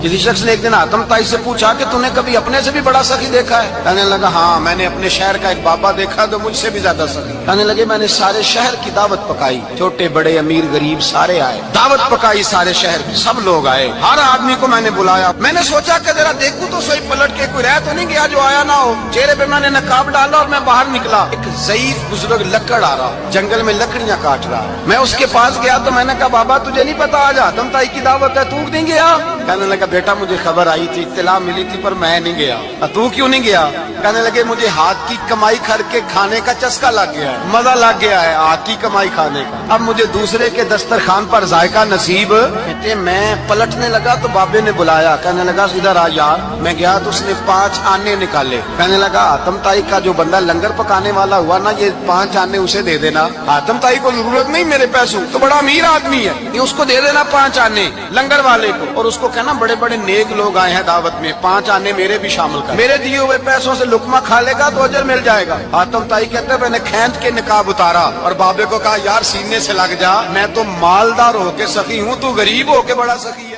किसी शख्स ने एक दिन आतम ताई से पूछा कि तूने कभी अपने से भी बड़ा सखी देखा है? कहने लगा हाँ, मैंने अपने शहर का एक बाबा देखा तो मुझसे भी ज्यादा सखी। कहने लगे मैंने सारे शहर की दावत पकाई, छोटे बड़े अमीर गरीब सारे आए, दावत पकाई सारे शहर की, सब लोग आए, हर आदमी को मैंने बुलाया। मैंने सोचा कि जरा देखूं तो सही पलट के कोई रह तो नहीं गया जो आया ना हो। चेहरे पे मैंने नकाब डाला और मैं बाहर निकला। एक ज़ईफ बुजुर्ग लकड़ आ रहा, जंगल में लकड़ियां काट रहा। मैं उसके पास गया तो मैंने कहा बाबा तुझे नहीं पता आज आतम ताई की दावत है, तू नहीं गया? कहने लगा बेटा मुझे खबर आई थी, इत्तला मिली थी, पर मैं नहीं गया। तू क्यों नहीं गया? कहने लगे मुझे हाथ की कमाई करके खाने का चस्का लग गया है, मजा लग गया है हाथ की कमाई खाने का। अब मुझे दूसरे के दस्तरखान पर जायका नसीब। कहते मैं पलटने लगा तो बाबे ने बुलाया, कहने लगा इधर आ यार। मैं गया तो उसने 5 आने निकाले। कहने लगा आतम ताई का जो बंदा लंगर पकाने वाला हुआ ना, ये 5 आने उसे दे देना। आतम ताई को जरूरत नहीं मेरे पैसों, तो बड़ा अमीर आदमी है, ये उसको दे देना 5 आने लंगर वाले को। और उसको कहना बड़े बड़े नेक लोग आए हैं दावत में, 5 आने मेरे भी शामिल कर, मेरे दिए हुए पैसों से लुकमा खा लेगा तो अजर मिल जाएगा। आतम ताई कहते मैंने खैंच के निकाब उतारा और बाबे को कहा यार सीने से लग जा, मैं तो मालदार होके सखी हूँ, तू गरीब होके बड़ा सखी है।